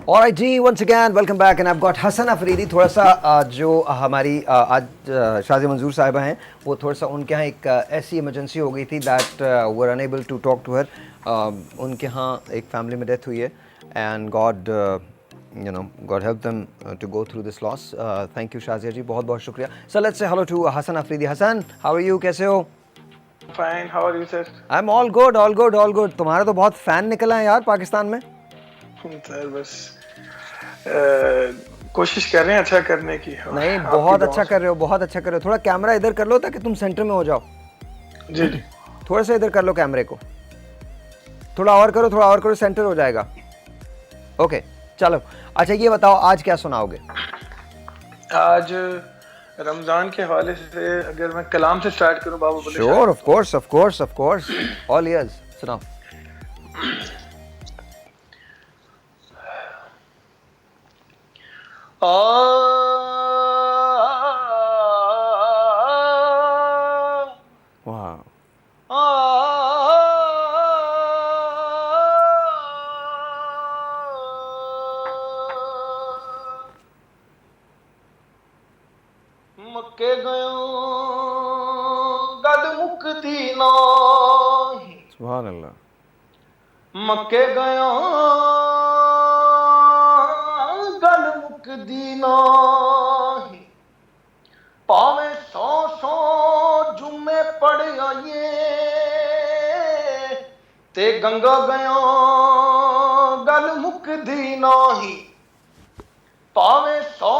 Alright ji, once again welcome back and I've got Hasan Afridi. थोड़ा सा जो हमारी आज शाज़िया मंजूर साहिबा हैं, वो थोड़ा सा उनके यहाँ एक ऐसी इमरजेंसी हो गई थी that were unable to talk to her. उनके यहाँ एक फैमिली में डेथ हुई है and God help them to go through this loss. Thank you Shazia ji, बहुत बहुत शुक्रिया। So let's say hello to Hasan Afridi. Hasan, how are you? कैसे हो? Fine, how are you, sir? I'm all good, all good, all good। तुम्हारा तो बहुत fan निकला है यार पाकिस्तान में। सर बस कोशिश कर रहे हैं अच्छा करने की। नहीं, बहुत अच्छा कर रहे हो, बहुत अच्छा कर रहे हो। थोड़ा कैमरा इधर कर लो ताकि तुम सेंटर में हो जाओ। जी जी, थोड़ा सा इधर कर लो कैमरे को, थोड़ा और करो, थोड़ा और करो, सेंटर हो जाएगा। ओके चलो, अच्छा ये बताओ आज क्या सुनाओगे? आज रमजान के हवाले से अगर मैं कलाम से स्टार्ट करूं Babu Bulleh Shah. Sure, of course of course of course, all ears, सुनाओ। वाह, मक्के गयो गद मुक्ति नाही, सुभान अल्लाह। मक्के गयो गल मुक्ति नाही, भावें सौ जुम्मे पड़ आइए ते गंगा गयो गल मुक्ति नाही, भावें सौ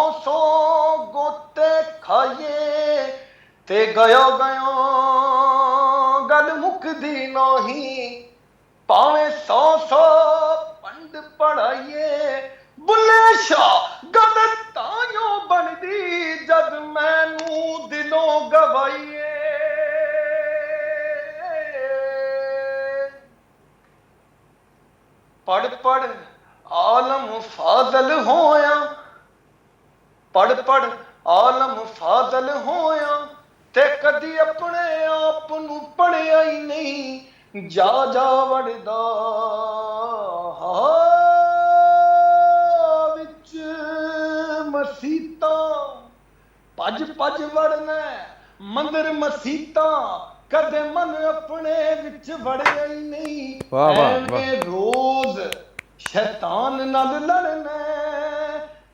गोते खाइए ते गयो गल मुक्ति नाही, भावें सौ पंड पढ़ाइए बुल्ले शाह गल तायो बनदी जद मैनू दिलों गवाइए। पढ़ आलम फाजल होया, पढ़ आलम फाजल होया ते कदी अपने आप नू पढ़िया ही नहीं, जा वड़दा विच मसीता, भज वड़ना मंदिर मसीता, कदे मन अपने विच वड़िया ही नहीं, वाह वाह एवें रोज शैतान नाल लड़ना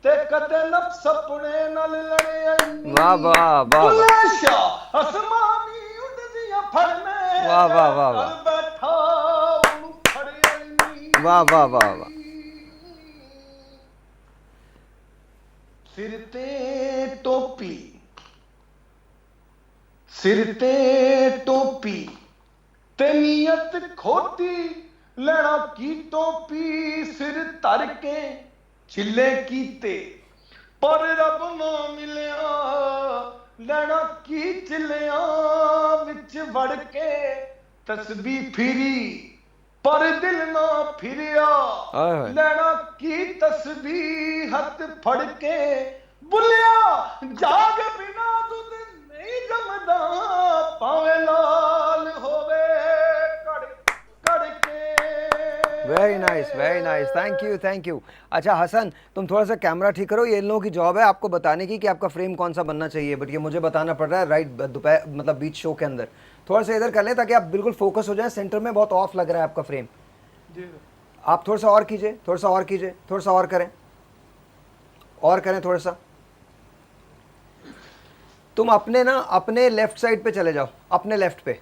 ते कदे नफ्स अपने नाल लड़िया ही नहीं। वाह वाह वाह बुल्ले शाह आसमानी उड़दियां फड़ने, वाह वाह वाह वाह, बैठा उन्नू फड़िया ही नहीं। वाह वाह वाह वाह। सिर ते टोपी ते नीयत खोटी, लेना की टोपी सिर तर के छिले कीते पर रब ना मिलिया, लेना की चिलिया विच वड़ के तस्बीह फिरी पर दिल ना फिरिया, लेना की तस्बीह हथ फड़ के बुलिया जाग बिना दुध नहीं जमदा, पावे लाल होवे कड़ के। Very nice, thank you. अच्छा हसन, तुम थोड़ा सा कैमरा ठीक करो। ये इन लोगों की जॉब है आपको बताने की कि आपका फ्रेम कौन सा बनना चाहिए, बट ये मुझे बताना पड़ रहा है राइट दोपहर मतलब बीच शो के अंदर। थोड़ा सा इधर कर लें ताकि आप बिल्कुल फोकस हो जाए। सेंटर में बहुत ऑफ लग रहा है आपका फ्रेम। आप थोड़ा सा और कीजिए, थोड़ा सा और करें, थोड़ा सा। तुम अपने लेफ्ट साइड पे चले जाओ, अपने लेफ्ट पे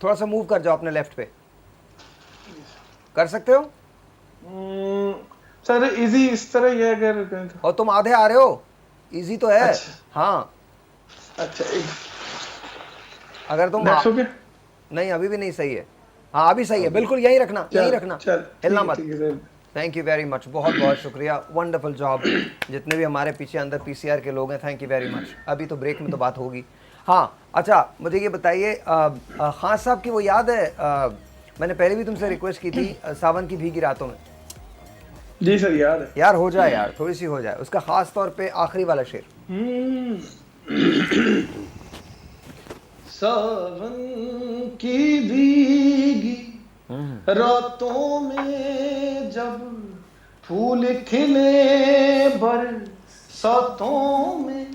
थोड़ा सा मूव कर जाओ, अपने लेफ्ट पे कर सकते हो? सर इजी इस तरह ही है अगर, और तुम आधे आ रहे हो, इजी तो है। अच्छा। हाँ अच्छा अगर तुम नहीं, अभी भी नहीं सही है। हाँ अभी सही है, बिल्कुल यही रखना, हिलना मत। थैंक यू वेरी मच, बहुत बहुत शुक्रिया, वंडरफुल जॉब। जितने भी हमारे पीछे अंदर पीसीआर के लोग हैं, थैंक यू वेरी मच। अभी तो ब्रेक में तो बात होगी। हाँ अच्छा, मुझे ये बताइए खान साहब की वो याद है, मैंने पहले भी तुमसे रिक्वेस्ट की थी, सावन की भीगी रातों में। जी सर याद है यार। हो जाए यार, थोड़ी सी हो जाए, उसका खास तौर पे आखिरी वाला शेर। सावन की भीगी रातों में जब फूल खिले बरसातों में,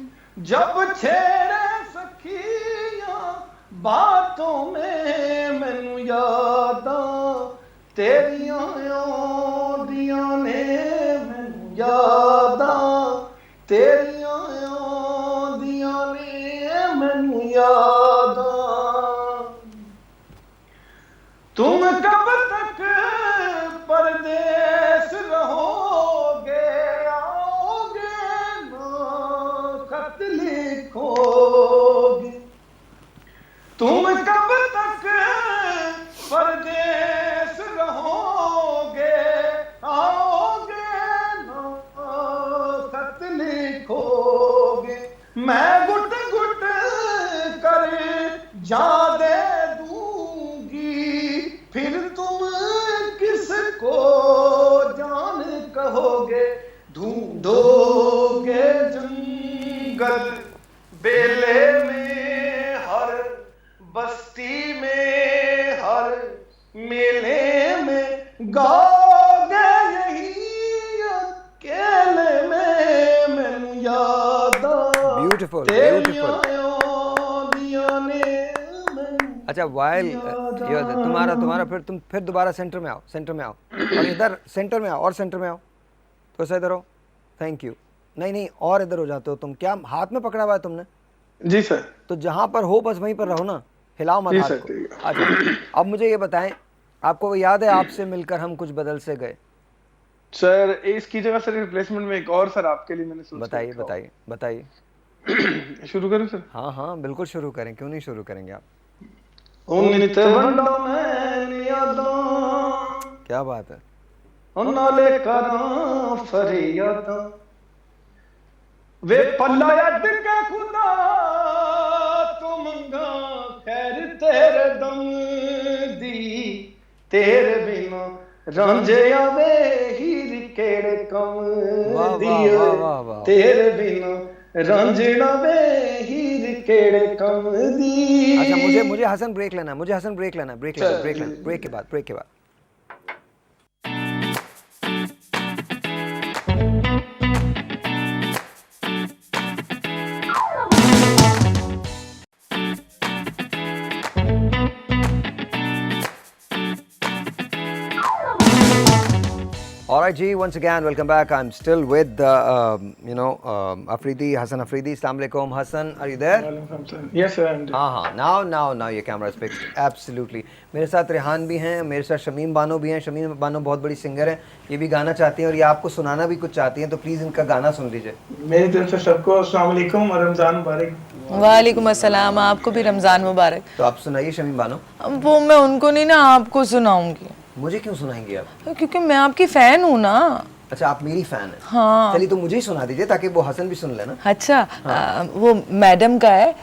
जब छेड़े सखियां बातों में, मैनू यादां तेरियां आउंदियां ने, मैनू यादां तेरियां आउंदियां ने, मैनू यादां। तुम कब तक परदेस रहोगे, आओगे ना खत लिखोगे। तुम कब तक परदेस रहोगे, आओगे ना खत लिखोगे। मैं गुट गुट कर जा दे दूंगी, फिर तुम किसको जान कहोगे। ढूंढोगे जंगल बेले में, हर बस्ती में, हर मेले में, गाओगे यही अकेले में, मैनू यादां ब्यूटीफुल तेरियां ब्यूटीफुल। आउंदियां ने, मैनू अच्छा वाइल तुम्हारा तुम्हारा फिर दोबारा सेंटर में आओ, सेंटर में आओ, और इधर सेंटर में आओ, और सेंटर में आओ, तो ऐसा इधर हो। Thank you. नहीं नहीं, और इधर हो जाते हो तुम। क्या हाथ में पकड़ा हुआ है तुमने? जी सर। तो जहां पर हो बस वहीं पर रहो ना, हिलाओ मत जी हाथ सर, को। ठीक है। अच्छा अब मुझे ये बताएं, आपको याद है आपसे मिलकर हम कुछ बदल से गए? सर इसकी जगह सर रिप्लेसमेंट में एक और सर आपके लिए मैंने सोच बताइए बताइए बताइए। शुरू करूं सर? हाँ हाँ बिल्कुल शुरू करें, क्यों नहीं शुरू करेंगे आप। नित वंडा मैं यादां, क्या बात है। नाले करां फरियादां, वे पल्ला अड के खुदा तो मंगा खैर तेरे दम दी, तेरे बिना रांझे आवे हीर केड़े कम वाह दी, वाह वाह वाह वाह। तेरे बिना रांझड़ा वे हीर केड़े कम दी। अच्छा मुझे हसन ब्रेक लेना है, मुझे हसन ब्रेक लेना है, ब्रेक लेना, ब्रेक लेना, ब्रेक के बाद, ब्रेक के बाद। Alright ji, once again welcome back. I'm still with Afridi, Hassan Afridi. Assalamu alaikum Hassan, are you there? Yes sir, I'm there. हाँ now your camera is fixed. Absolutely. मेरे साथ रेहान भी हैं, मेरे साथ शमीम बानो भी हैं। शमीम बानो बहुत बड़ी सिंगर है, ये भी गाना चाहती हैं और ये आपको सुनाना भी कुछ चाहती हैं, तो प्लीज़ इनका गाना सुन लीजिए। मेरी तरफ से सबको अस्सलाम वालेकुम और रमज़ान मुबारक। वालेकुम अस्सलाम, आपको भी रमज़ान मुबारक। तो आप सुनाइए शमीम बानो। वो मैं उनको नहीं ना, आपको सुनाऊंगी। मुझे क्यों सुनाएंगे आप? क्योंकि मैं आपकी फ़ैन हूँ ना। अच्छा आप मेरी फ़ैन हैं? हाँ। चलिए तो मुझे ही सुना दीजिए ताकि वो हसन भी सुन लेना। अच्छा हाँ। वो मैडम का है,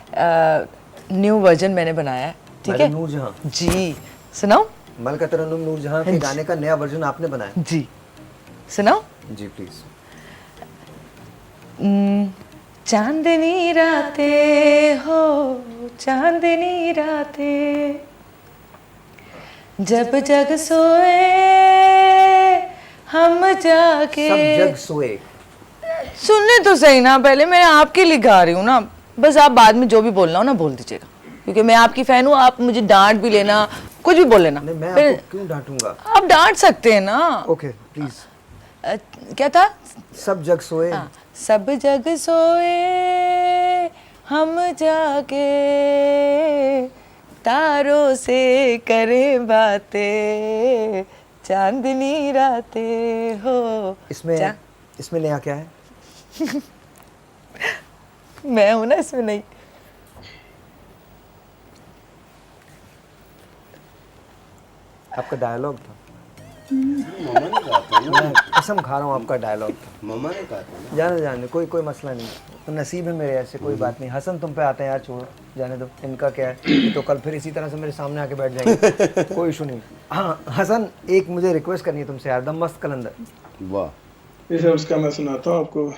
न्यू वर्जन मैंने बनाया है, ठीक है? नूरजहां जी, सुनाओ। मलका तरन्नुम नूरजहां के गाने का नया वर्जन आपने बनाया? जी, सुनाओ। जी प्लीज़। चांदनी रातें हो, चांदनी रातें, जब जग सोए हम जाके। सब जग सोए। सुनने तो सही ना, पहले मैं आपके लिए गा रही हूँ ना, बस आप बाद में जो भी बोलना हो ना बोल दीजिएगा, क्योंकि मैं आपकी फैन हूँ। आप मुझे डांट भी लेना, कुछ भी बोल लेना। नहीं मैं आपको क्यों डांटूंगा? आप डांट सकते हैं ना। Okay please. क्या था? सब जग सोए। हाँ, सब जग सोए हम जाके, तारों से करे बातें, चांदनी रातें हो। इसमें नया क्या है? मैं हूं ना इसमें। नहीं, आपका डायलॉग था। मामा ने कहा था ना, मैं कसम खा रहा हूँ आपका डायलॉग था। मामा ने कहा था ना। जाने कोई मसला नहीं, तो नसीब है मेरे ऐसे, कोई बात नहीं। हसन तुम पे आते हैं यार, छोड़ो जाने दो, इनका क्या है। ये तो कल फिर इसी तरह से मेरे सामने आके बैठ जाएंगे, कोई इशू नहीं। हाँ हसन, एक मुझे रिक्वेस्ट करनी है तुमसे यार, दम मस्त कलंदर। वाह। जैसे उसका मैं सुनाता हूँ आपको।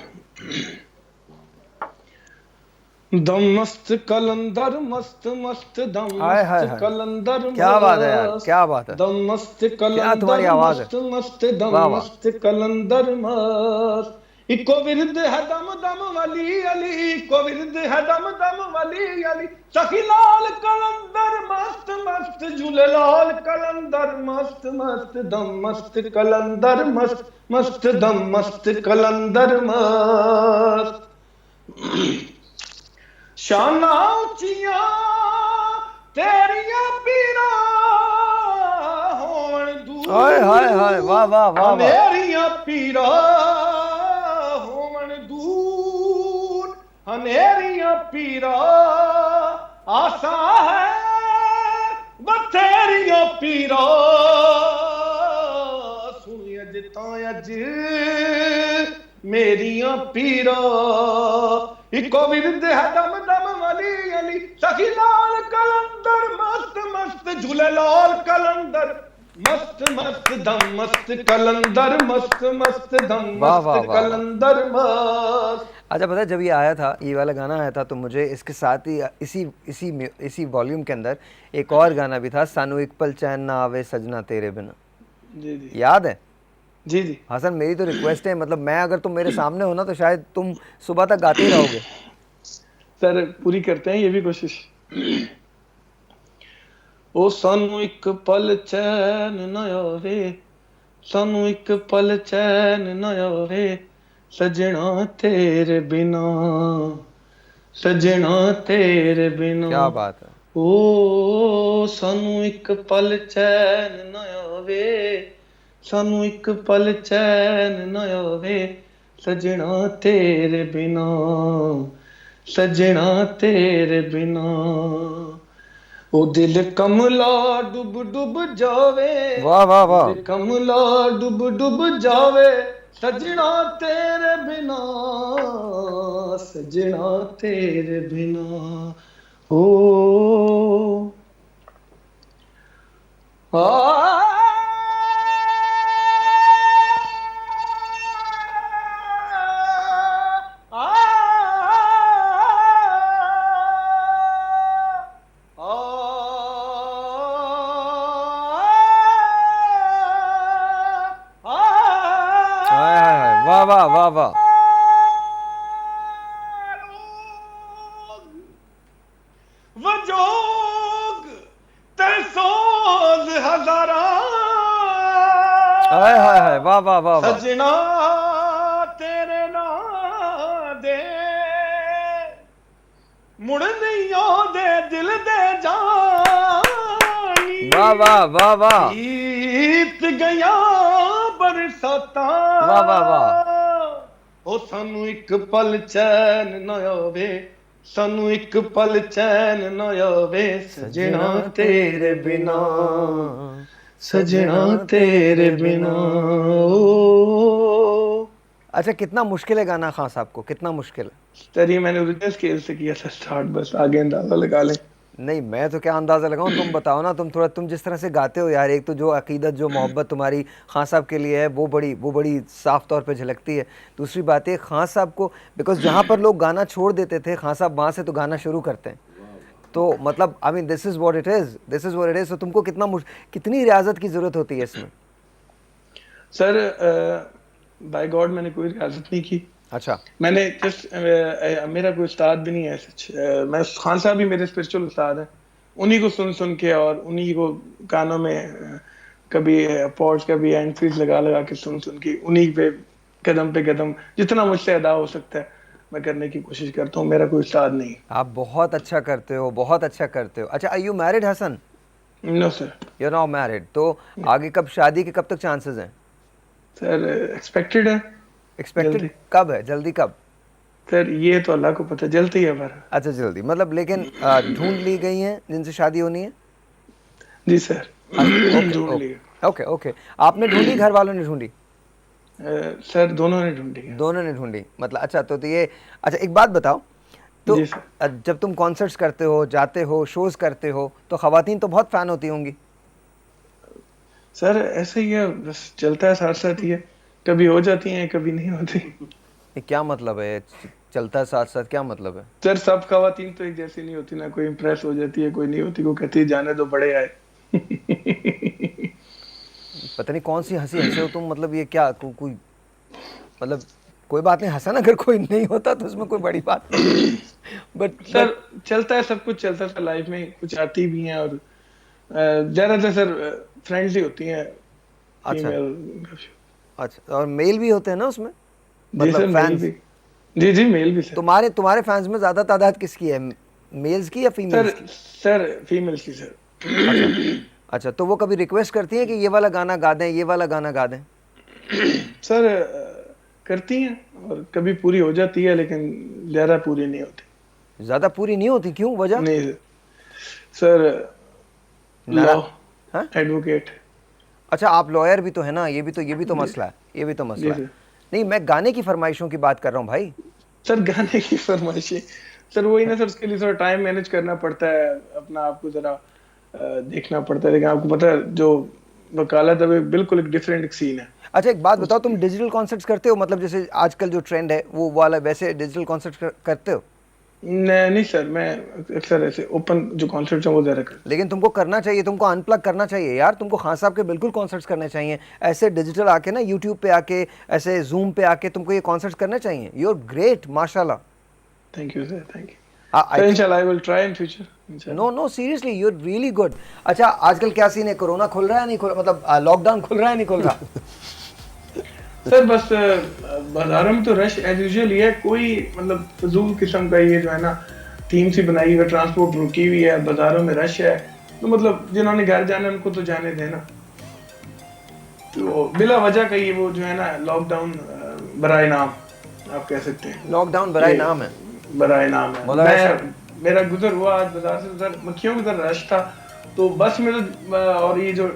दम मस्त कलंदर मस्त मस्त दम हाय हाय मस्त हाय। कलंदर क्या बात है यार, मस्त क्या बात है। दम मस्त क्या तुम्हारी कलंदर आवाज है। मस्त मस्त दम वाह वाह। मस्त कलंदर मस्त इको विरद है दम दम वली अली इको विरद है दम दम वली अली सखी लाल कलंदर मस्त मस्त झूलेलाल कलंदर मस्त मस्त दम मस्त कलंदर मस्त मस्त दम मस्त कलंदर मस्त शाना उचियां तेरियां पीरा होण हाय हाय हाय, वाह वाह वाह वाह। हनेरियां पीरा होवन दूर हनेरियां पीरा आसा है बथेरियां पीरा सुनी अज तां अज मेरियां पीरा इको विरद है दम दम वली अली सखी लाल कलंदर मस्त मस्त झूले लाल कलंदर मस्त मस्त दम मस्त कलंदर मस्त मस्त दम वाह, मस्त वाह, वाह, वाह। कलंदर मस्त अच्छा पता है, जब ये आया था, ये वाला गाना आया था, तो मुझे इसके साथ ही इसी वॉल्यूम के अंदर एक और गाना भी था, सानू एक पल चैन ना आवे सजना तेरे बिना। जी जी याद है? जी जी हसन, मेरी तो रिक्वेस्ट है, मतलब मैं अगर तुम मेरे सामने हो ना तो शायद तुम सुबह तक गाते ही रहोगे। सर पूरी करते हैं ये भी कोशिश ओ सानू एक पल चैन न आवे सानू एक पल चैन न आवे सजना तेरे बिना सजना तेरे बिना क्या बात है। ओ सानू एक पल चैन न आवे सानू एक पल चैन न आवे सजना तेरे बिना सजना तेरे बिना ओ दिल कमला डुब डुब जावे वाह वाह वाह। दिल कमला डुब डुब जावे सजना तेरे बिना सजना तेरे बिना ओ हाय हाय हाय, वाह वाह वाह वाह। वजोग ते सोज हजारा हाय हाय हाय, वाह वाह वाह वाह। सजना तेरे ना दे मुड़ नहीं दे दिल दे जानी वाह वाह वाह वाह। बीत गया बरसाता वाह वाह वाह। ओ सानू एक पल चैन न आवे सानू एक पल चैन न आवे सजना तेरे बिना सजना तेरे बिना ओ अच्छा, कितना मुश्किल है गाना खान साहब को, कितना मुश्किल है? सर ये मैंने ओरिजिनल स्केल से किया था स्टार्ट, बस आगे अंदाजा लगा लें। नहीं, मैं तो क्या अंदाज़ा लगाऊं, तुम बताओ ना। तुम जिस तरह से गाते हो यार, एक तो जो अकीदत, जो मोहब्बत तुम्हारी खान साहब के लिए है, वो बड़ी साफ तौर पे झलकती है। दूसरी बात है खान साहब को, बिकॉज जहाँ पर लोग गाना छोड़ देते थे, खान साहब वहाँ से तो गाना शुरू करते हैं। तो मतलब I mean this is what it is. तो तुमको कितनी रियाजत की ज़रूरत होती है इसमें? सर बाय गॉड मैंने कोई रियाजत नहीं की। अच्छा। मैंने जस्ट मेरा कोई उस्ताद भी नहीं है सच। मैं खान साहब भी मेरे स्पिरिचुअल उस्ताद हैं। उन्हीं को सुन सुन के और उन्हीं को कानों में कभी पॉड्स कभी एंट्रीज लगा लगा के सुन सुन के उन्हीं पे कदम जितना मुझसे अदा हो सकता है मैं करने की कोशिश करता हूँ। मेरा कोई उस्ताद नहीं। आप बहुत अच्छा करते हो, बहुत अच्छा करते हो। अच्छा, are you married Hasan? No sir. You are not married, तो आगे कब शादी के, कब तक चांसेस हैं? सर एक्सपेक्टेड है। एक्सपेक्टेड जल्दी। कब है, जल्दी कब? सर ये तो अल्लाह को पता, जल्दी है पर। अच्छा जल्दी, मतलब लेकिन ढूंढ ली गई हैं जिनसे शादी होनी है? जी सर। ओके ढूंढ ओके लिया। Okay okay. आपने ढूंढी, घर वालों ने ढूंढी? सर दोनों ने ढूंढी है। दोनों ने ढूंढी, मतलब अच्छा। तो ये अच्छा, एक बात बताओ तो, जी सर। जब तुम कॉन्सर्ट्स करते हो, जाते हो, शोज करते हो, तो खवातीन तो बहुत फैन होती होंगी? सर ऐसे ही है, बस चलता है, साथ साथ ही है। कभी हो जाती हैं कभी नहीं होती। ये क्या मतलब है? चलता है साथ साथ, क्या मतलब है? सर सब खवातीन तो एक जैसी नहीं होती ना, कोई इम्प्रेस हो जाती है, कोई नहीं होती, कोई कहती है जाने दो बड़े आए। पता नहीं कौन सी हंसी हंसे हो तुम, मतलब ये क्या कोई मतलब कोई बात नहीं हसन, अगर कोई नहीं होता तो उसमें कोई बड़ी बात नहीं, बट सर चलता है, सब कुछ चलता है लाइफ में, कुछ आती भी हैं और ज्यादातर सर फ्रेंड्स ही होती हैं अच्छा फीमेल। अच्छा, और मेल भी होते हैं ना उसमें, जी सर मतलब मेल फैंस? भी, जी जी मेल भी सर। तुम्हारे तुम्हारे फैंस में ज्यादा तादाद किसकी है, मेल्स की या सर फीमेल्स की? सर फीमेल्स की सर। अच्छा अच्छा, तो वो कभी रिक्वेस्ट करती हैं कि ये वाला गाना गा दें, ये वाला गाना गा दें? सर करती हैं और कभी पूरी हो जाती है, लेकिन ज्यादा पूरी नहीं होती। ज्यादा पूरी नहीं होती, क्यों, वजह? नहीं सर, नारा लॉ, हाँ? एडवोकेट। अच्छा, आप लॉयर भी तो है ना, ये भी तो मसला है, ये भी तो जी मसला है। सर। नहीं, मैं गाने की फरमाइशों की बात कर रहा हूँ भाई। सर गाने की फरमाइशें, सर वही ना सर, उसके लिए थोड़ा टाइम मैनेज करना पड़ता है, अपना आपको जरा देखना पड़ता है, लेकिन आपको पता है जो वकालत है वो बिल्कुल एक डिफरेंट सीन है। अच्छा एक बात बताओ, तुम डिजिटल कॉन्सर्ट्स करते हो, मतलब जैसे आजकल जो ट्रेंड है वो वाला, वैसे डिजिटल कॉन्सर्ट्स करते हो? नहीं सर, मैं अक्सर ऐसे ओपन जो कॉन्सर्ट्स हैं वो ज्यादा करता लेकिन तुमको करना चाहिए, तुमको अनप्लग करना चाहिए यार, तुमको खान साहब के बिल्कुल कॉन्सर्ट्स करने चाहिए, ऐसे डिजिटल आके ना, यूट्यूब पे आके, ऐसे जूम पे आके तुमको ये कॉन्सर्ट्स करने चाहिए। यू आर ग्रेट माशाल्लाह। हूँ। Thank you sir, thank you I sir, think, इंशाल्लाह I will try in future. No no seriously you are really good. अच्छा आजकल क्या सीन है, कोरोना खुल रहा है नहीं खुल, मतलब लॉकडाउन खुल रहा है नहीं खुल रहा? सर बस बाजारों में तो रश एज यूजुअल ही है, कोई मतलब फजूल किस्म का ये जो है ना थीम सी बनाई हुई है, ट्रांसपोर्ट रुकी हुई है, बाजारों में रश है, तो मतलब जिन्होंने घर जाना है उनको तो जाने देना। तो बिला वजह का ये वो जो है ना लॉकडाउन बराए नाम आप कह सकते हैं, लॉकडाउन बराए नाम है, बराए नाम है। मतलब ऐसा? मेरा गुजर हुआ आज बाजार से उधर, मक्खियों की तरह रश था, तो बस में तो और ये जो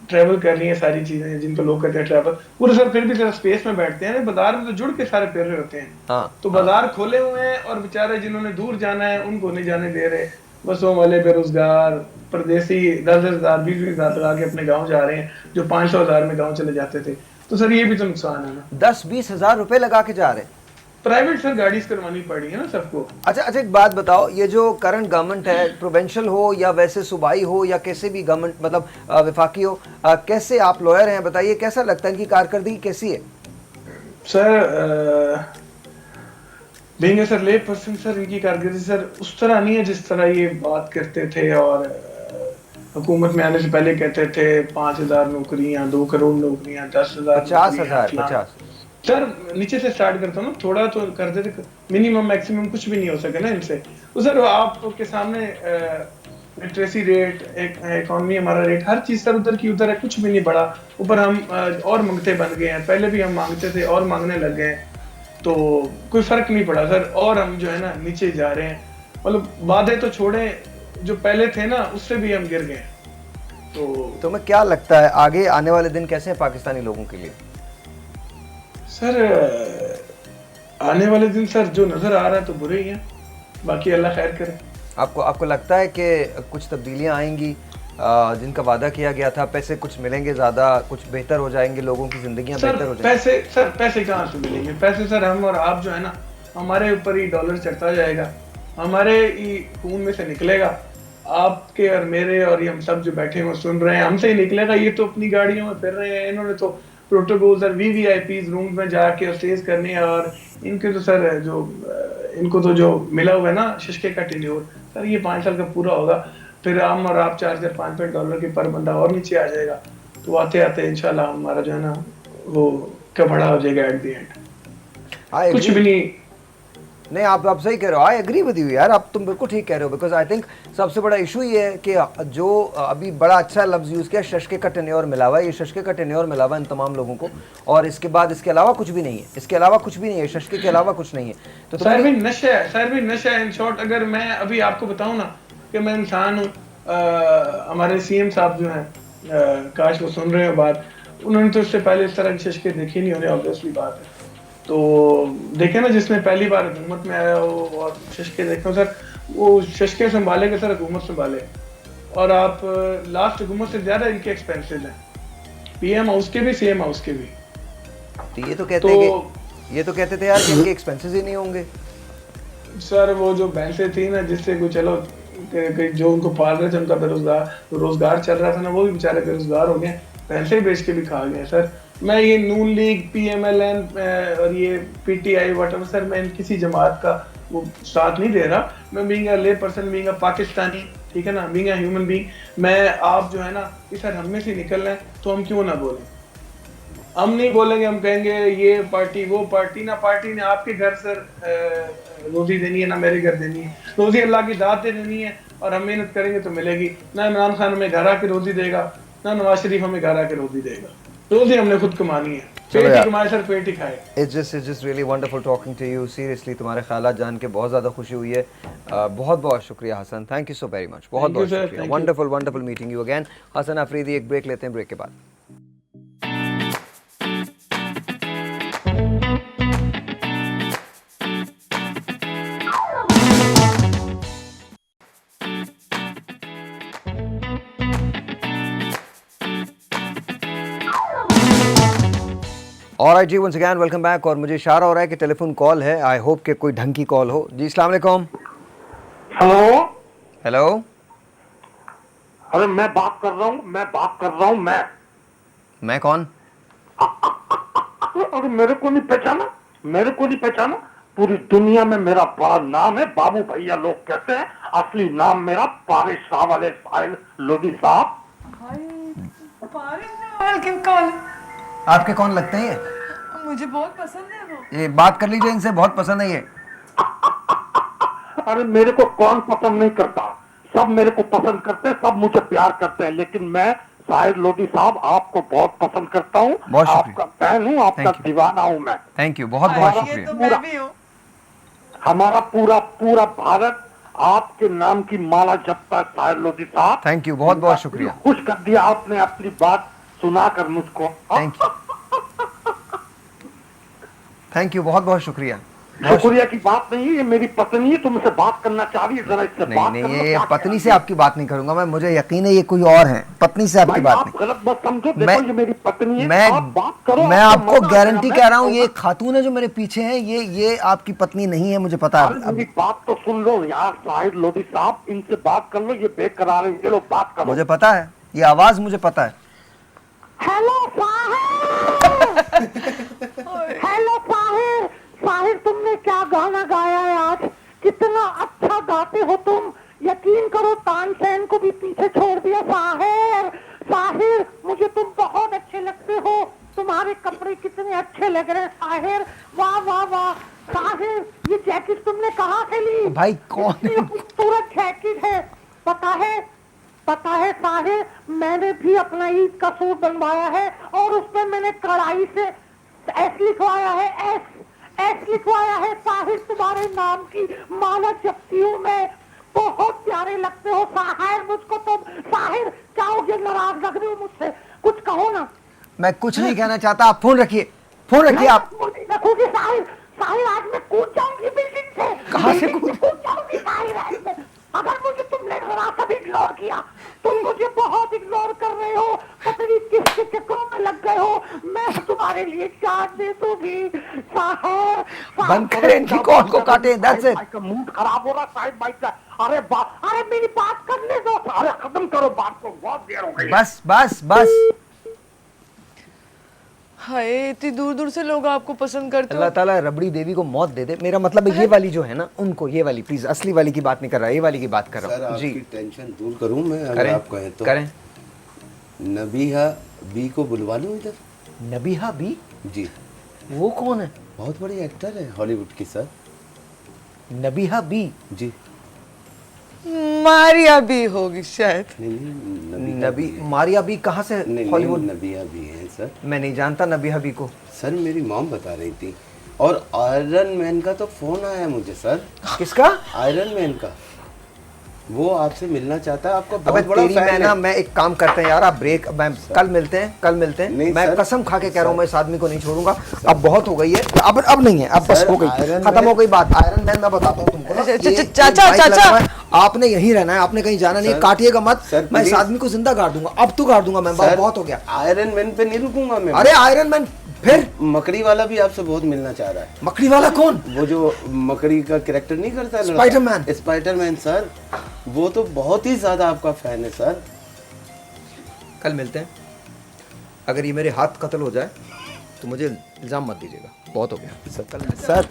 ट्रैवल कर रही है सारी चीजें जिनको लोग कहते हैं ट्रैवल, वो तो सर फिर भी जरा स्पेस में बैठते हैं, बाजार में तो जुड़ के सारे फिर रहे होते हैं। हाँ तो बाजार खोले हुए हैं और बेचारे जिन्होंने दूर जाना है उनको नहीं जाने दे रहे, बसों वाले बेरोजगार परदेसी 10,000 20,000 लगा के अपने गाँव जा रहे हैं, जो 500,000 में गाँव चले जाते थे। तो सर ये भी तो नुकसान है ना। 10-20 हज़ार रुपए लगा के जा रहे हैं? प्राइवेट सर गाड़ी करवानी पड़ी है ना सबको। अच्छा अच्छा, एक बात बताओ, ये जो करंट गवर्नमेंट है, प्रोविंशियल हो या वैसे सूबाई हो या कैसे भी गवर्नमेंट, मतलब विफाकी हो, कैसे, आप लॉयर हैं बताइए, कैसा लगता है, इनकी कारकर्दगी कैसी है? सर बीइंग ए सर ले पर्सन सर, इनकी कारकर्दगी सर उस तरह नहीं है जिस तरह ये बात करते थे, और हुकूमत में आने से पहले कहते थे 5,000 नौकरियां, 2 करोड़ नौकरियां, 10,000 50,000 50? सर नीचे से स्टार्ट करता हूँ ना, थोड़ा तो कर देते, मिनिमम मैक्सिमम कुछ भी नहीं हो सके ना इनसे। तो सर आपके सामने लिटरेसी रेट, इकोनॉमी हमारा रेट, हर चीज सर उधर की उधर है, कुछ भी नहीं बढ़ा, ऊपर हम और मांगते बन गए हैं, पहले भी हम मांगते थे और मांगने लग गए हैं, तो कोई फर्क नहीं पड़ा सर, और हम जो है ना नीचे जा रहे हैं, मतलब वादे तो छोड़े, जो पहले थे ना उससे भी हम गिर गए। तो तुम्हें क्या लगता है आगे आने वाले दिन कैसे हैं पाकिस्तानी लोगों के लिए? सर आने वाले दिन सर जो नजर आ रहा है तो बुरे ही हैं, बाकी अल्लाह खैर करे। आपको आपको लगता है कि कुछ तब्दीलियां आएंगी, जिनका वादा किया गया था, पैसे कुछ मिलेंगे, ज़्यादा कुछ बेहतर हो जाएंगे, लोगों की ज़िंदगियां बेहतर हो जाएंगी? पैसे कहाँ से मिलेंगे? पैसे सर हम और आप जो है ना, हमारे ऊपर ही डॉलर चढ़ता जाएगा, हमारे ही खून में से निकलेगा, आपके और मेरे और ये हम सब जो बैठे हुए सुन रहे हैं हमसे ही निकलेगा। ये तो अपनी गाड़ियों में फिर रहे हैं, इन्होंने तो प्रोटोकॉल्स और वीवीआईपीज रूम में जाके और स्टेज करने हैं, और इनके तो सर जो इनको तो जो मिला हुआ है ना शशके का टेन्योर, सर ये 5 साल का पूरा होगा, फिर हम और आप 4,000-5,000 डॉलर के पर बंदा और नीचे आ जाएगा, तो आते आते इंशाल्लाह हमारा जो है ना वो कबड़ा हो जाएगा एट द एंड। कुछ भी नहीं, आप सही कह रहे हो, आई एग्री विद यू यार, आप तुम बिल्कुल ठीक कह रहे हो, बिकॉज आई थिंक सबसे बड़ा इशू ये है कि जो अभी बड़ा अच्छा लफ्ज़ यूज़ किया, शशके का टेन्योर मिला हुआ है, ये शशके का टेन्योर मिला हुआ है इन तमाम लोगों को, और इसके बाद इसके अलावा कुछ भी नहीं है, इसके अलावा कुछ भी नहीं है, शशके के अलावा कुछ नहीं है। तो सर भी नशा है इन शॉर्ट। अगर मैं अभी आपको बताऊं ना कि मैं इंसान हूँ, हमारे सीएम साहब जो हैं, काश वो सुन रहे हो बात, उन्होंने तो इससे पहले इस तरह के शशके देखे नहीं होने, ऑब्वियसली बात है। तो देखे ना जिसने पहली बार हुकूमत में आया हो और शशके देखे हो सर, वो शशके संभालेगा सर, हुकूमत संभाले, और आप लास्ट हुकूमत से ज्यादा इनके एक्सपेंसेस हैं, पीएम हाउस के भी सीएम हाउस के भी। ये तो कहते थे यार कि इनके एक्सपेंसेस ही नहीं होंगे। सर वो जो भैंसें थी ना, जिससे कोई चलो जो उनको पाल रहे थे उनका रोजगार चल रहा था ना, वो भी बेचारे बेरोजगार हो गए, भैंसें बेच के भी खा गए सर। मैं ये नून लीग, PMLN और ये PTI वटएवर सर, मैं किसी जमात का वो साथ नहीं दे रहा। मैं बीइंग अ ले पर्सन, बीइंग अ पाकिस्तानी, ठीक है ना, बीइंग अ ह्यूमन बीइंग, मैं आप जो है ना कि सर हम में से निकलना है तो हम क्यों ना बोलें। हम नहीं बोलेंगे, हम कहेंगे ये पार्टी वो पार्टी, ना पार्टी ने आपके घर सर रोजी देनी है, ना मेरे घर देनी है। रोजी अल्लाह की दात से देनी है और हम मेहनत करेंगे तो मिलेगी। ना इमरान खान हमें घर आके रोजी देगा, ना नवाज शरीफ हमें घर आके रोजी देगा। रोजी हमने खुद कमानी है, पेट ही कमाए सर, पेट ही खाए। It's just really wonderful talking to you. Seriously, तुम्हारे ख्यालात जान के बहुत ज़्यादा खुशी हुई है। बहुत बहुत शुक्रिया Hasan, thank you so very much, बहुत बहुत शुक्रिया। Wonderful meeting you again. Hasan Afridi, एक ब्रेक लेते हैं, ब्रेक के बाद। Alright ji, once again welcome back. और मुझे इशारा हो रहा है कि टेलीफोन कॉल है, आई होप कि कोई ढंग की कॉल हो। जी अस्सलाम वालेकुम। हेलो हेलो, अरे मैं बात कर रहा हूँ मैं कौन? अरे मेरे को नहीं पहचाना। पूरी दुनिया में मेरा बड़ा नाम है, बाबू भैया लोग कहते हैं। असली नाम मेरा पारिश शाह वाले साहिल लोधी साहब। आपके कौन लगते हैं ये? मुझे बहुत पसंद है वो। ये बात कर लीजिए इनसे, बहुत पसंद है ये। अरे मेरे को कौन पसंद नहीं करता, सब मेरे को पसंद करते हैं, सब मुझे प्यार करते हैं। लेकिन मैं साहिल लोधी साहब आपको बहुत पसंद करता हूँ, बहुत शुक्रिया। आपका फैन हूँ, आपका Thank you. दीवाना हूँ मैं। थैंक यू, बहुत बहुत ये शुक्रिया। तो मैं भी हूँ। हमारा पूरा भारत आपके नाम की माला जपता है साहिल लोधी साहब। थैंक यू, बहुत बहुत शुक्रिया। खुश कर दिया आपने अपनी बात सुनाकर मुझको। थैंक यू, बहुत बहुत शुक्रिया। शुक्रिया की बात नहीं है, ये मेरी पत्नी है, तुमसे बात करना चाह रही है, जरा इससे बात नहीं कर लो। ये पत्नी से आपकी बात नहीं करूंगा मैं, मुझे यकीन है ये कोई और है। पत्नी से आपकी भाई बात आप नहीं। गलत मत समझो, देखो ये मेरी पत्नी है, आप बात करो। मैं आपको आपको मजा गारंटी आएगा। कह रहा हूँ, ये खातून है जो मेरे पीछे है, ये आपकी पत्नी नहीं है, मुझे पता अरे है। मेरी बात तो सुन लो यार साहिल लोधी साहब, इनसे बात कर लो, ये बेकरार है, ये लोग बात करो। मुझे पता है, ये आवाज मुझे पता है। हेलो साहिर, तुमने क्या गाना गाया है आज, कितना अच्छा गाते हो तुम। यकीन करो तानसेन को भी पीछे छोड़ दिया। साहिर मुझे तुम बहुत अच्छे लगते हो, तुम्हारे कपड़े कितने अच्छे लग रहे हैं साहिर, वाह वाह वाह। साहिर ये जैकेट तुमने कहाँ से ली? भाई कौन है? इतनी खूबसूरत जैकेट है। पता है साहिर, मैंने भी अपना ईद का सूट बनवाया है और उसमें मैंने कढ़ाई से एस लिखवाया है, एस लिखवाया है। साहिर तुम्हारे नाम की माला जपती हूँ मैं, बहुत प्यारे लगते हो साहिर मुझको तुम। साहिर क्या हो गया, नाराज लग रहे हो मुझसे, कुछ कहो ना। मैं कुछ नहीं कहना चाहता, आप फोन रखिए आप। रखोगे साहिर? आज मैं कूद जाऊंगी बिल्डिंग से। कहाँ से कूद जाऊंगी साहिर आज मैं। अगर मुझे तुमने जरा सा भी इग्नोर किया, तुम मुझे बहुत इग्नोर कर रहे हो, पता नहीं किसके चक्करों में लग गए हो। मैं तुम्हारे लिए जान दे दूंगी साहिर। बंद करें इनकी कॉल को, काटे, that's it। भाई का मूड खराब हो रहा साहिब भाई का। अरे मेरी बात करने दो, अरे खत्म करो बात को, बहुत देर हो गई। बस हाय, इतनी दूर दूर से लोग आपको पसंद करते अल्लाह हो। ताला रबड़ी देवी को मौत दे दे। मेरा मतलब है ये वाली जो है ना उनको, ये वाली प्लीज, असली वाली की बात नहीं कर रहा, ये वाली की बात कर सर रहा हूँ जी। आपकी टेंशन दूर करूं मैं, अगर करें आप कहें तो। करें। नबीहा बी को बुलवा लूं इधर? नबीहा बी? जी, वो कौन है? बहुत बड़ी एक्टर है हॉलीवुड की सर। नबीहा बी? जी मारिया भी होगी शायद। नहीं, नबी मारिया बी कहाँ से? हॉलीवुड? नबीहा बी है सर। मैं नहीं जानता नबीहा बी को। सर मेरी मॉम बता रही थी, और आयरन मैन का तो फोन आया मुझे सर। किसका? आयरन मैन का, वो आपसे मिलना चाहता है, आपका अबे बहुत बड़ा तेरी, फैन मैं ना, है। मैं एक काम करते हैं यार, आप ब्रेक, मैं कल मिलते हैं। नहीं मैं सर, कसम खा के कह रहा हूँ, मैं इस आदमी को नहीं छोड़ूंगा। अब बहुत हो गई है, अब नहीं है, अब बस सर, हो गई, आयरन खत्म मैन- हो गई बात। आयरन मैन मैं बताता हूँ तुमको ना, ये चाचा, माइक चाचा। लगा है, आपने यहीं रहना है, आपने कहीं जाना नहीं है, सर, काटिएगा मत। सर, मैं इस प्लीज। आदमी को जिंदा गाड़ दूंगा, अब तो गाड़ दूंगा मैं, सर, बहुत हो गया। आयरन मैन पे नहीं रुकूंगा मैं। अरे आयरन मैन फिर मकड़ी वाला भी आपसे बहुत मिलना चाह रहा है। मकड़ी वाला कौन? वो जो मकड़ी का कैरेक्टर नहीं करता है लड़का? स्पाइडरमैन। स्पाइडरमैन सर, वो तो बहुत ही ज्यादा आपका फैन है सर। कल मिलते हैं। अगर ये मेरे हाथ कत्ल हो जाए तो मुझे इल्ज़ाम मत दीजिएगा, बहुत हो गया। सर